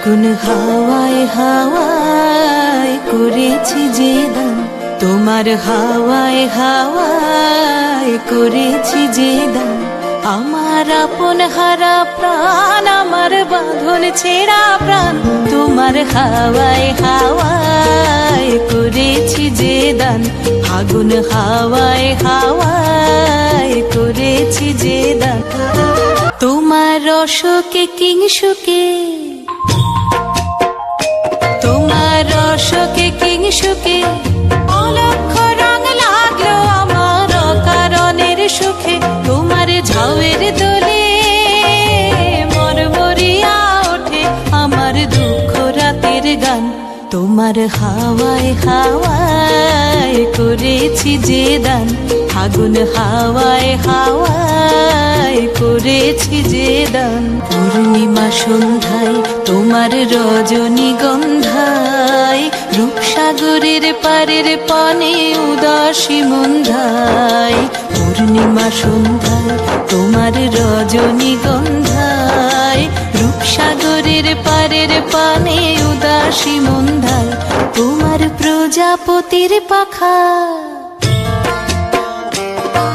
ফাগুন হাওয়ায় হাওয়ায় করেছি যে দান, তোমার হাওয়ায় হাওয়ায় করেছি যে দান। আমার আপন হারা প্রাণ, আমার বাঁধন ছেঁড়া প্রাণ, তোমার হাওয়ায় হাওয়ায় করেছি যে দান। ফাগুন হাওয়ায় হাওয়ায় করেছি যে দান। তোমার রসকে কিংসুকে, তোমার রসকে কিংসুকে অলক্ষ রং লাগলো আমার অকারণের সুখে। তোমার ঝাউয়ের দোলে মরমরিয়া ওঠে আমার দুঃখ রাতের গান। তোমার হাওয়ায় হাওয়ায় করেছি যে দান, ফাগুন হাওয়ায় হাওয়ায় করেছি যে দান। পূর্ণিমা সন্ধ্যায় তোমার রজনীগন্ধায়, রূপসাগরের পারের পানে উদাসী মন্ধায়। পূর্ণিমা সন্ধ্যায় তোমার রজনীগন্ধায়, রূপসাগরের পারের পানে উদাসী মন্ধায়। তোমার প্রজাপতির পাখা,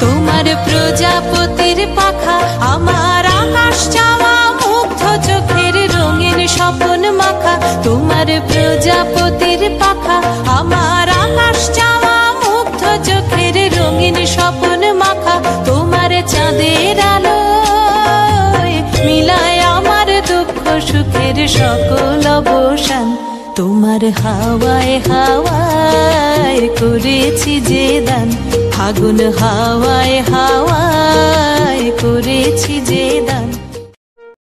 তোমার প্রজাপতির পাখা আমার আকাশ চাওয়া মুগ্ধ চোখের রঙিন স্বপ্ন মাখা। তোমার প্রজাপতির পাখা আমার আকাশ চাওয়া মুগ্ধ চোখের রঙিন স্বপ্ন মাখা। তোমার চাঁদের আলোয় মিলায় আমার দুঃখ সুখের সকল অবসান। তোমার হাওয়ায় হাওয়ায় করেছি যে দান, ফাগুন হাওয়ায় হাওয়ায় করেছি যে দান।